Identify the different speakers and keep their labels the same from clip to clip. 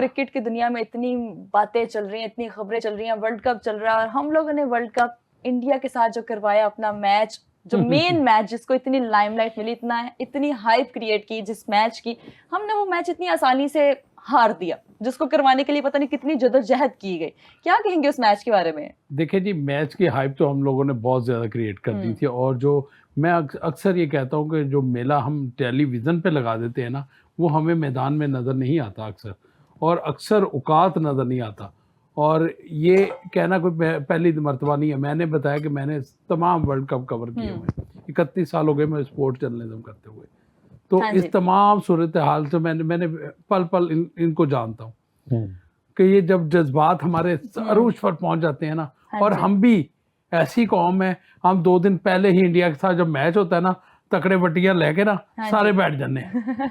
Speaker 1: Cricket की दुनिया में इतनी बातें चल रही हैं, इतनी खबरें चल रही हैं, वर्ल्ड कप चल रहा है और हम लोगों ने वर्ल्ड कप इंडिया के साथ जो करवाया अपना मैच, जो मेन मैच जिसको इतनी लाइमलाइट मिली, इतनी हाइप क्रिएट की जिस मैच की, हमने वो मैच इतनी आसानी से हार दिया, जिसको करवाने के लिए पता नहीं कितनी जद्दोजहद की गई। क्या कहेंगे उस मैच के बारे में?
Speaker 2: देखिए जी, मैच की हाइप तो हम लोगों ने बहुत ज़्यादा क्रिएट कर दी थी, और जो मैं अक्सर ये कहता हूँ कि जो मेला हम टेलीविज़न पे लगा देते हैं ना, वो हमें मैदान में नज़र नहीं आता अक्सर, और अक्सर औकात नज़र नहीं आता। और ये कहना कोई पहली मर्तबा नहीं है। मैंने बताया कि मैंने तमाम वर्ल्ड कप कवर किए हुए, 31 साल हो गए मैं स्पोर्ट्स जर्नलिज्म करते हुए। तो
Speaker 1: हाँ
Speaker 2: इस तमाम सूरत हाल से मैंने पल पल इनको जानता हूँ कि ये जब जज्बात हमारे अरूज पर पहुंच जाते हैं ना, और हम भी ऐसी कौम है, हम 2 दिन पहले ही इंडिया के साथ जब मैच होता है ना, तकड़े बट्टियां लेके ना सारे बैठ जाने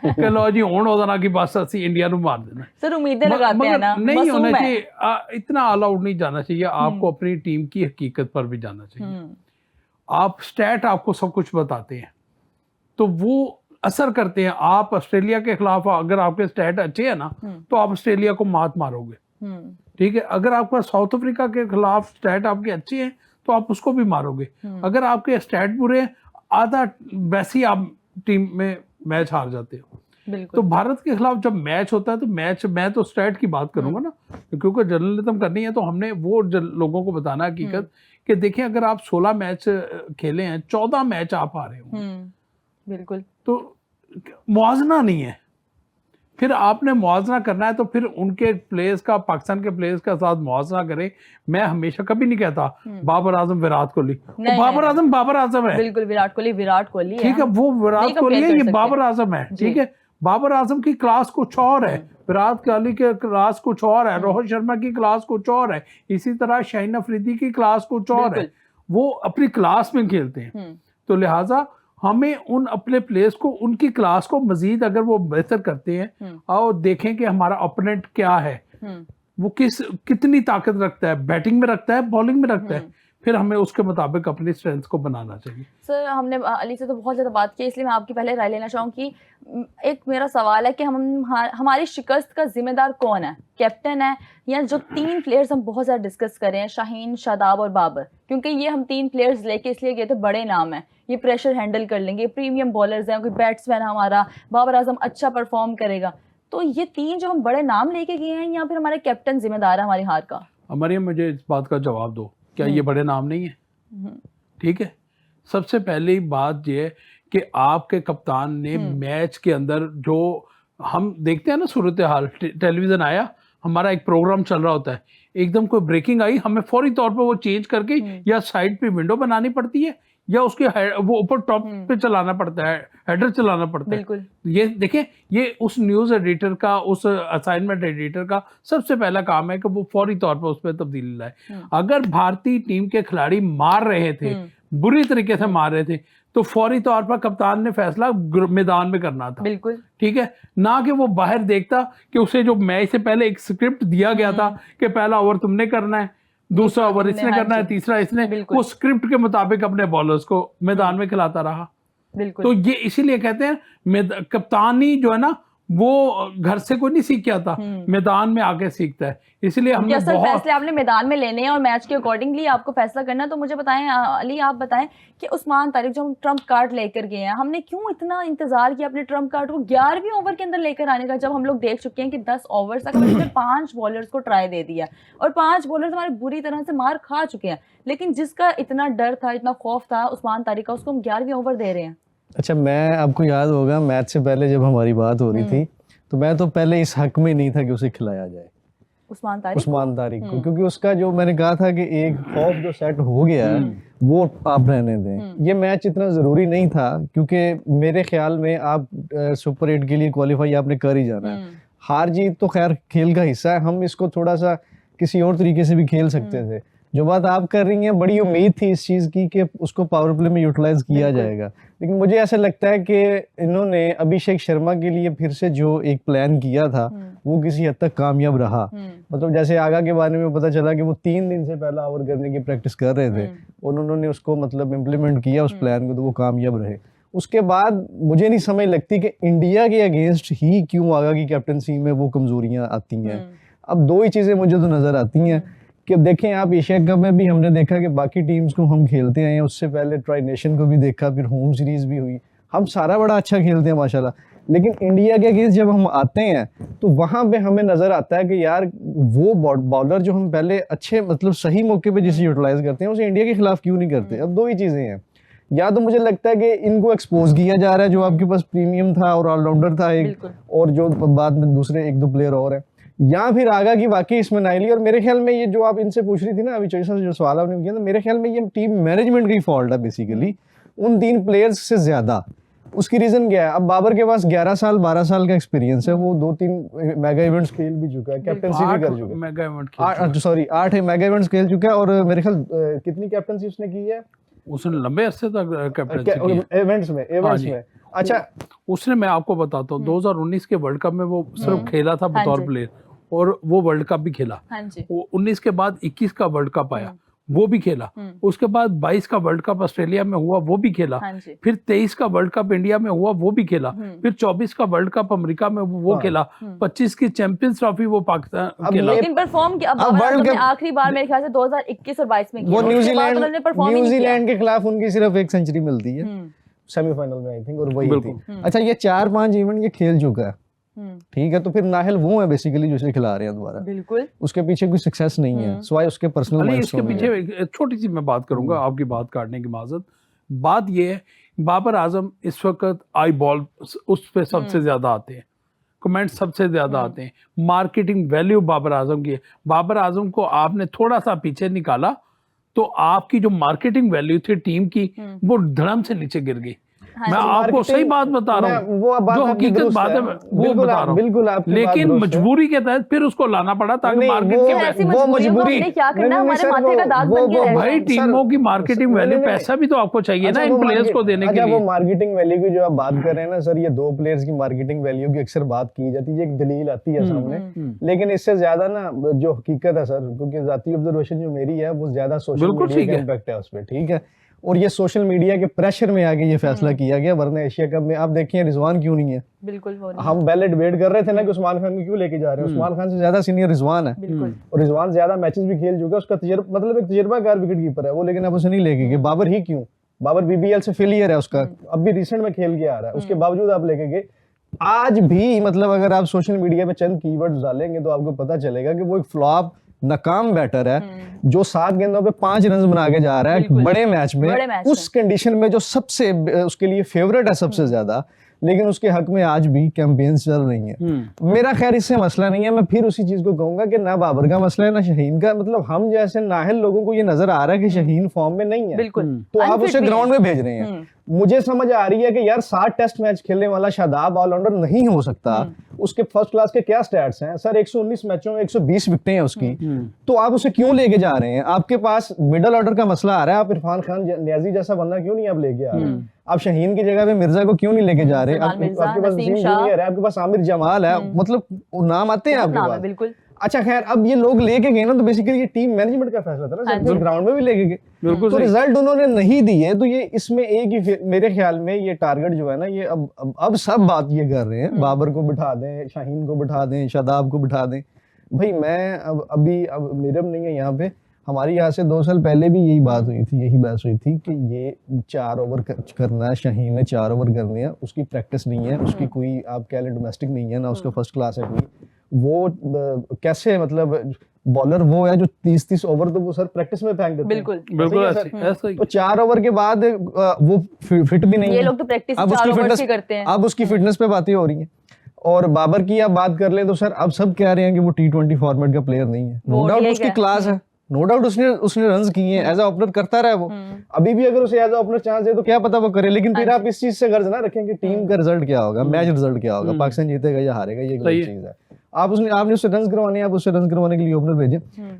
Speaker 2: कि लो जी हुण ओदा ना कि बस असि इंडिया नु मार देना।
Speaker 1: सर उम्मीदें लगाते हैं ना,
Speaker 2: नहीं होना चाहिए, इतना ऑल आउट नहीं जाना चाहिए। आपको अपनी टीम की हकीकत पर भी जाना चाहिए। आप स्टैट आपको सब कुछ बताते हैं तो वो असर करते हैं। आप ऑस्ट्रेलिया के खिलाफ अगर आपके स्टैट अच्छे हैं ना, तो आप ऑस्ट्रेलिया को मात मारोगे, ठीक है। अगर आपका साउथ अफ्रीका के खिलाफ स्टैट आपके अच्छे हैं तो आप उसको भी मारोगे। अगर आपके स्टैट बुरे हैं, आधा वैसे ही आप टीम में मैच हार जाते हो। तो भारत के खिलाफ जब मैच होता है तो मैं तो स्टैट की बात करूंगा ना, क्योंकि जर्नलिज्म करनी है तो हमने वो लोगों को बताना हकीकत कि देखिए, अगर आप 16 मैच खेले हैं, 14 मैच आप हारे हो,
Speaker 1: बिल्कुल,
Speaker 2: तो मुआवजा नहीं है। फिर आपने मुआवजा करना है तो फिर उनके प्लेयर्स का, पाकिस्तान के प्लेयर्स के साथ मुआवजा करें। मैं हमेशा कभी नहीं कहता बाबर आजम विराट कोहली, बाबर आजम है,
Speaker 1: बिल्कुल विराट कोहली
Speaker 2: ठीक है, वो विराट कोहली है, ये बाबर आजम है, ठीक है। बाबर आजम की क्लास कुछ और है, विराट कोहली की क्लास कुछ और है, रोहित शर्मा की क्लास कुछ और है, इसी तरह शाहीन अफरीदी की क्लास कुछ और है। वो अपनी क्लास में खेलते हैं। तो लिहाजा हमें उन अपने प्लेयर्स को, उनकी क्लास को मजीद अगर वो बेहतर करते हैं, और देखें कि हमारा ओपोनेंट क्या है, वो कितनी ताकत रखता है, बैटिंग में रखता है, बॉलिंग में रखता है, फिर हमें उसके मुताबिक अपनी स्ट्रेंथ को बनाना चाहिए।
Speaker 1: सर हमने अली से तो बहुत ज़्यादा बात की, इसलिए मैं आपकी पहले राय लेना चाहूँगी। एक मेरा सवाल है कि हमारी शिकस्त का जिम्मेदार कौन है? कैप्टन है या जो 3 प्लेयर्स हम बहुत ज़्यादा डिस्कस कर रहे हैं, शाहीन, शादाब और बाबर, क्योंकि ये हम 3 प्लेयर्स लेके इसलिए गए थे, बड़े नाम है, ये प्रेशर हैंडल कर लेंगे, प्रीमियम बॉलर्स हैं, कोई बैट्समैन हमारा बाबर आजम अच्छा परफॉर्म करेगा। तो ये 3 जो हम बड़े नाम लेके गए हैं, या फिर हमारे कैप्टन जिम्मेदार है हमारी हार का?
Speaker 2: मरियम, मुझे इस बात का जवाब दो, क्या ये बड़े नाम नहीं है? ठीक है, सबसे पहली बात ये है कि आपके कप्तान ने मैच के अंदर, जो हम देखते हैं ना सूरत हाल, टेलीविजन आया, हमारा एक प्रोग्राम चल रहा होता है, एकदम कोई ब्रेकिंग आई, हमें फौरी तौर पे वो चेंज करके या साइड पे विंडो बनानी पड़ती है, या उसके वो ऊपर टॉप पे चलाना पड़ता है, हेडर चलाना पड़ता है। ये देखें, ये उस न्यूज एडिटर का, उस असाइनमेंट एडिटर का सबसे पहला काम है कि वो फौरी तौर पर उस पर तब्दीली लाए। अगर भारतीय टीम के खिलाड़ी मार रहे थे, बुरी तरीके से मार रहे थे, तो फौरी तौर पर कप्तान ने फैसला मैदान में करना था,
Speaker 1: बिल्कुल,
Speaker 2: ठीक है, ना कि वो बाहर देखता कि उसे जो मैच से पहले एक स्क्रिप्ट दिया गया था कि पहला ओवर तुमने करना है, दूसरा ओवर इसने करना है, तीसरा इसने, वो स्क्रिप्ट के मुताबिक अपने बॉलर्स को मैदान में खिलाता रहा।
Speaker 1: बिल्कुल।
Speaker 2: तो ये इसीलिए कहते हैं कप्तानी जो है ना, वो घर से कोई नहीं सीख के आता, मैदान में आके सीखता है। इसलिए हमने
Speaker 1: असल फैसले आपने मैदान में लेने हैं और मैच के अकॉर्डिंगली आपको फैसला करना है। तो मुझे बताएं अली, आप बताएं कि उस्मान तारिक जो हम ट्रम्प कार्ड लेकर गए हैं, हमने क्यों इतना इंतजार किया अपने ट्रम्प कार्ड को 11वें ओवर के अंदर लेकर आने का, जब हम लोग देख चुके हैं कि 10 ओवर तक हमने 5 बॉलर्स को ट्राई दे दिया और 5 बॉलर्स हमारे बुरी तरह से मार खा चुके हैं, लेकिन जिसका इतना डर था, इतना खौफ था उस्मान तारिक का, उसको हम 11वें ओवर दे रहे हैं।
Speaker 3: अच्छा, मैं, आपको याद होगा मैच से पहले जब हमारी बात हो रही थी, तो मैं तो पहले इस हक में नहीं था कि उसे खिलाया जाए उस्मान तारिक को, क्योंकि उसका जो मैंने कहा था कि एक खौफ जो सेट हो गया है वो आप रहने दें। ये मैच इतना ज़रूरी नहीं था, क्योंकि मेरे ख्याल में आप सुपर 8 के लिए क्वालिफाई आपने कर ही जाना है। हार जीत तो खैर खेल का हिस्सा है, हम इसको थोड़ा सा किसी और तरीके से भी खेल सकते थे। जो बात आप कर रही हैं, बड़ी उम्मीद थी इस चीज़ की कि उसको पावर प्ले में यूटिलाइज किया जाएगा, लेकिन मुझे ऐसा लगता है कि इन्होंने अभिषेक शर्मा के लिए फिर से जो एक प्लान किया था वो किसी हद तक कामयाब रहा। मतलब जैसे आगा के बारे में पता चला कि वो 3 दिन से पहला ओवर करने की प्रैक्टिस कर रहे थे और उन्होंने उसको मतलब इम्प्लीमेंट किया उस प्लान को, तो वो कामयाब रहे। उसके बाद मुझे नहीं समझ लगती कि इंडिया के अगेंस्ट ही क्यों आगा की कैप्टनसी में वो कमजोरियां आती हैं। अब दो ही चीजें मुझे तो नजर आती हैं कि अब देखें आप, एशिया कप में भी हमने देखा कि बाकी टीम्स को हम खेलते आए हैं, उससे पहले ट्राई नेशन को भी देखा, फिर होम सीरीज भी हुई, हम सारा बड़ा अच्छा खेलते हैं माशाल्लाह, लेकिन इंडिया के अगेंस्ट जब हम आते हैं तो वहां पे हमें नजर आता है कि यार वो बॉलर जो हम पहले अच्छे मतलब सही मौके पे जिसे यूटिलाइज करते हैं उसे इंडिया के खिलाफ क्यों नहीं करते। अब दो ही चीजें हैं, या तो मुझे लगता है कि इनको एक्सपोज किया जा रहा है जो आपके पास प्रीमियम था और ऑलराउंडर था एक, और जो बाद में दूसरे एक दो प्लेयर और हैं, या फिर आगा की वाकई इसमें नाइली। और मेरे ख्याल में ये जो आप इनसे पूछ रही थी ना अभी चोइसा से जो सवाल आपने किया, तो मेरे ख्याल में ये टीम मैनेजमेंट की फॉल्ट है बेसिकली उन 3 प्लेयर्स से ज्यादा। उसकी रीजन क्या है, अब बाबर के पास 11 साल 12 साल का एक्सपीरियंस है, वो 2-3 मेगा इवेंट्स खेल भी चुका है, कैप्टनसी भी कर चुका है,
Speaker 2: मेगा इवेंट
Speaker 3: 8 मेगा इवेंट्स खेल चुका है, और मेरे ख्याल कितनी कैप्टनसी उसने की है
Speaker 2: उसने लंबे अरसे तक कैप्टनसी
Speaker 3: इवेंट्स में। अच्छा
Speaker 2: उसने, मैं आपको बताता हूँ 2019 के वर्ल्ड कप में वो सिर्फ खेला था बतौर प्लेयर, और वो वर्ल्ड कप भी खेला। 19 के बाद 21 का वर्ल्ड कप आया, वो भी खेला। उसके बाद 22 का वर्ल्ड कप ऑस्ट्रेलिया में हुआ, वो भी खेला। फिर 23 का वर्ल्ड कप इंडिया में हुआ, वो भी खेला। फिर 24 का वर्ल्ड कप अमेरिका में वो खेला। 25 की चैंपियंस ट्रॉफी वो पाकिस्तान खेला।
Speaker 1: लेकिन परफॉर्म आखिरी बार मेरे ख्याल से 2021 और 22 में
Speaker 3: वो न्यूजीलैंड के खिलाफ उनकी सिर्फ 1 सेंचुरी मिलती है सेमीफाइनल में आई थिंक, और वही थी। अच्छा ये 4-5 इवेंट ये खेल चुका है, ठीक है, तो फिर नाहिल वो है बेसिकली जो इसे खिला रहे हैं दोबारा।
Speaker 1: बिल्कुल
Speaker 3: उसके पीछे कोई सक्सेस नहीं है, सिवाय उसके पर्सनल।
Speaker 2: इसके पीछे एक छोटी सी मैं बात करूंगा, आपकी बात काटने की माजरत। बात ये है बाबर आजम इस वक्त आई बॉल उस पे सबसे ज्यादा आते हैं, कमेंट सबसे ज्यादा आते हैं, मार्केटिंग वैल्यू बाबर आजम की है। बाबर आजम को आपने थोड़ा सा पीछे निकाला तो आपकी जो मार्केटिंग वैल्यू थी टीम की वो धड़म से नीचे गिर गई। मैं आपको सही बात बता रहा हूँ, जो हकीकत बात है वो बता रहा हूँ,
Speaker 3: बिल्कुल।
Speaker 2: लेकिन मजबूरी के तहत फिर उसको लाना पड़ा ताकि मार्केट के
Speaker 3: वो मजबूरी
Speaker 1: क्या करना, हमारे माथे का दाग बन के रहेगा।
Speaker 2: भाई टीमों की मार्केटिंग वैल्यू, पैसा भी तो आपको चाहिए ना इन प्लेयर्स को देने के लिए।
Speaker 3: वो मार्केटिंग वैल्यू की जो आप बात कर रहे हैं ना सर, ये 2 प्लेयर्स की मार्केटिंग वैल्यू की अक्सर बात की जाती है, एक दलील आती है सामने, लेकिन इससे ज्यादा ना जो हकीकत है सर, क्योंकि जाती ऑब्जर्वेशन जो मेरी है वो ज्यादा सोशल मीडिया का इम्पैक्ट है उस पर, ठीक है, और ये सोशल मीडिया के प्रेशर में आके ये फैसला किया गया, वरना एशिया कप में आप देखिए रिजवान क्यों नहीं है।
Speaker 1: बिल्कुल
Speaker 3: हम पहले डिबेट कर रहे थे ना कि उस्मान खान को क्यों लेके जा रहे हैं, उस्मान खान से ज्यादा सीनियर रिजवान है, और रिजवान ज्यादा मैचेस भी खेल चुका है, उसका तजुर्बा मतलब एक तजुर्बाकार विकेट कीपर है वो, लेकिन अब उसे नहीं लेके गए। बाबर ही क्यों, बाबर बीबीएल से फेलियर है उसका, अब भी रिसेंट में खेल के आ रहा है, उसके बावजूद आप लेके गए। आज भी मतलब अगर आप सोशल मीडिया पे चंद कीवर्ड्स डालेंगे तो आपको पता चलेगा कि वो एक फ्लॉप नाकाम बैटर है जो 7 गेंदों पे 5 रन बना के जा रहा है बड़े मैच में, उस कंडीशन में जो सबसे उसके लिए फेवरेट है सबसे ज्यादा, लेकिन उसके हक में आज भी कैंपेन्स चल रही हैं। मेरा खैर इससे मसला नहीं है, मैं फिर उसी चीज को कहूंगा कि ना बाबर का मसला है ना शाहीन का, मतलब हम जैसे नाहिल लोगों को ये नजर आ रहा है कि शाहीन फॉर्म में नहीं है, तो आप उसे ग्राउंड में भेज रहे हैं। मुझे समझ आ रही है कि यार 60 टेस्ट मैच खेलने वाला शादाब ऑलराउंडर नहीं हो सकता, उसके फर्स्ट क्लास के क्या स्टैट्स हैं सर, 119 मैचों में 120 विकेटें हैं उसकी, तो आप उसे क्यों लेके जा रहे हैं? आपके पास मिडिल ऑर्डर का मसला आ रहा है, आप इरफान खान न्याजी जैसा बंदा क्यों नहीं आप लेके आ रहे हैं? आप शाहीन की जगह पे मिर्जा को क्यों नहीं लेके जा रहे? आपके पास वसीम जूनियर है, आपके पास आमिर जमाल है, मतलब नाम आते हैं आपके पास।
Speaker 1: बिल्कुल।
Speaker 3: अच्छा खैर, अब ये लोग लेके गए ना, तो बेसिकली ये टीम मैनेजमेंट का फैसला था ना, जो ग्राउंड में भी लेके गए, तो रिजल्ट उन्होंने नहीं दिए, तो ये इसमें एक ही मेरे ख्याल में ये टारगेट जो है ना, ये अब सब बात ये कर रहे हैं, बाबर को बिठा दें, शाहीन को बिठा दें, शादाब को बिठा दें। भाई मैं अब नीरव नहीं है यहाँ पे, हमारी यहाँ से 2 साल पहले भी यही बात हुई थी, यही बहस हुई थी कि ये 4 ओवर करना है, शाहीन ने 4 ओवर करने हैं, उसकी प्रैक्टिस नहीं है, उसकी कोई आप कह लें डोमेस्टिक नहीं है ना, उसका फर्स्ट क्लास है कोई, वो कैसे मतलब बॉलर वो है जो 30-30 ओवर तो वो सर प्रैक्टिस में फेंक देते
Speaker 1: बिल्कुल
Speaker 2: ऐसा ही।
Speaker 3: तो 4 ओवर के बाद वो फिट भी नहीं है,
Speaker 1: ये लोग तो प्रैक्टिस 4 ओवर की करते हैं।
Speaker 3: अब उसकी फिटनेस पे बातें हो रही हैं। और बाबर की आप बात कर लें तो सर अब सब कह रहे हैं कि वो T20 फॉर्मेट का प्लेयर नहीं है, नो डाउट उसकी क्लास है, नो डाउट उसने रन्स किए हैं, एज अ ओपनर करता रहा है वो, अभी भी अगर उसे एज अ ओपनर चांस दे तो क्या पता वो करे, लेकिन फिर आप इस चीज से गर्ज ना रखें कि टीम का रिजल्ट क्या होगा, मैच रिजल्ट क्या होगा, पाकिस्तान जीतेगा या हारेगा, ये गलत चीज है। आपने उससे रन करवाने, आप उससे रन करवाने के लिए ओपनर भेजे।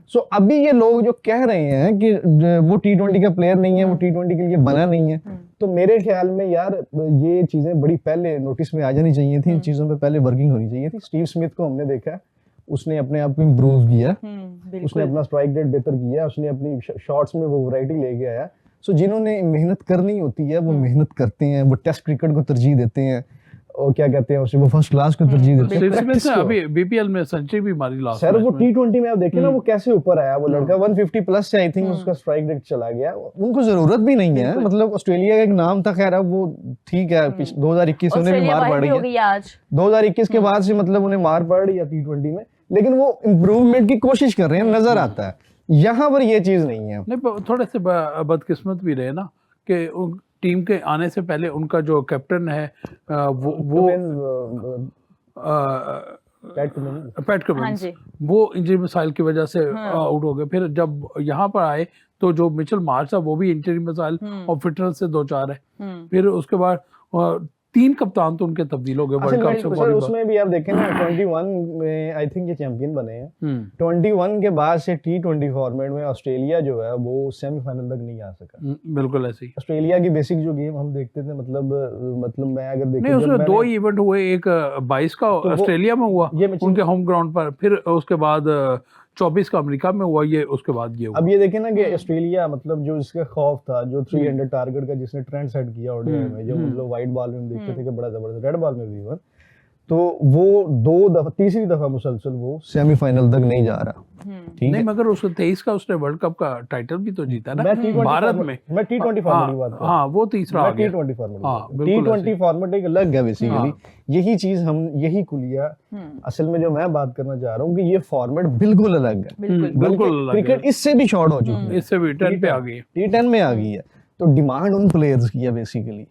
Speaker 3: सो अभी ये लोग जो कह रहे हैं कि वो T20 का प्लेयर नहीं है, वो T20 के लिए बना नहीं है, तो मेरे ख्याल में यार ये चीजें बड़ी पहले नोटिस में आ जानी चाहिए थी, इन चीजों पे पहले वर्किंग होनी चाहिए थी। स्टीव स्मिथ को हमने देखा, उसने अपने आप को इम्प्रूव किया, उसने अपना स्ट्राइक रेट बेहतर किया, उसने अपनी शॉट्स में वो वैरायटी लेके आया। सो जिन्होंने मेहनत करनी होती है वो मेहनत करते हैं, वो टेस्ट क्रिकेट को तरजीह देते हैं, और क्या कहते हैं उसे, वो फर्स्ट क्लास को तरजीह देते हैं।
Speaker 2: सिलसिले
Speaker 3: Practice
Speaker 2: से
Speaker 3: को।
Speaker 2: अभी बीपीएल में सेंचुरी भी मारी लास्ट
Speaker 3: सर वो
Speaker 2: मैच में।
Speaker 3: T20 में आप देखें ना वो कैसे ऊपर आया वो लड़का, 150 प्लस से आई थिंक उसका स्ट्राइक रेट चला गया। उनको जरूरत भी नहीं है, मतलब ऑस्ट्रेलिया का एक नाम था, खैर अब वो ठीक है, 2021 से उन्हें भी
Speaker 1: ऑस्ट्रेलिया
Speaker 3: मार
Speaker 1: बाहर
Speaker 3: पड़ी
Speaker 1: भी हो
Speaker 3: है,
Speaker 1: गई आज।
Speaker 3: 2021 के बाद से मतलब उन्हें मार पड़ रही है T20 में, लेकिन वो इम्प्रूवमेंट की कोशिश कर रहे हैं, नजर आता है। यहाँ पर ये चीज नहीं है।
Speaker 2: नहीं थोड़े से बदकिस्मत भी रहे ना कि टीम के आने से पहले उनका जो कैप्टन है वो पैट
Speaker 1: हाँ
Speaker 2: कमिंस
Speaker 1: जी।
Speaker 2: वो इंजरी मिसाइल की वजह से आउट हो गए। फिर जब यहाँ पर आए तो जो मिचेल मार्श था वो भी इंजरी मिसाइल और फिटनेस से 2-4 है। फिर उसके बाद 3 कप्तान तो उनके तब्दील हो गए वर्ल्ड कप से
Speaker 3: सर
Speaker 2: वॉलीबॉल।
Speaker 3: उसमें भी आप देखें ना 21 में आई थिंक ये चैंपियन बने हैं। 21 के बाद से T20 फॉर्मेट में ऑस्ट्रेलिया जो है वो सेमीफाइनल तक नहीं आ सका।
Speaker 2: बिल्कुल ऐसे ही।
Speaker 3: ऑस्ट्रेलिया की बेसिक जो गेम हम देखते थे, मतलब मैं अगर
Speaker 2: नहीं
Speaker 3: देखूं
Speaker 2: उसमें 2 इवेंट हुए, एक 22 का ऑस्ट्रेलिया में हुआ
Speaker 3: ये मिचेल-
Speaker 2: उनके होम ग्राउंड पर, फिर उसके बाद 24 का अमेरिका में हुआ, ये उसके बाद ये हुआ।
Speaker 3: अब ये देखें ना कि ऑस्ट्रेलिया मतलब जो इसका खौफ था, जो 300 टारगेट का जिसने ट्रेंड सेट किया ओडीआई में, जो मतलब वाइट बॉल में हम देखते थे कि बड़ा जबरदस्त, रेड बॉल में भी हुआ, तो वो तीसरी दफा मुसलसल वो सेमीफाइनल तक नहीं जा रहा। ठीक
Speaker 2: नहीं
Speaker 3: है,
Speaker 2: मगर उसने 23 का उसने वर्ल्ड कप का टाइटल भी तो जीता ना
Speaker 3: मैं T20
Speaker 2: भारत
Speaker 3: फॉर्मेट-
Speaker 2: में।
Speaker 3: मैं T20 फॉर्मेट की बात कर रहा हूं।
Speaker 2: हाँ वो तीसरा आ गया।
Speaker 3: T20 फॉर्मेट
Speaker 2: हाँ, बिल्कुल
Speaker 3: T20 फॉर्मेट एक अलग है बेसिकली।
Speaker 2: हाँ।
Speaker 3: यही चीज यही कुलिया असल में जो मैं बात करना चाह रहा हूँ कि ये फॉर्मेट बिल्कुल अलग है।
Speaker 2: बिल्कुल अलग है।
Speaker 3: क्रिकेट इससे भी शॉर्ट हो चुकी है,
Speaker 2: इससे भी 10 पे आ गई।
Speaker 3: T10 में आ गई है। तो डिमांड उन प्लेयर्स की है बेसिकली,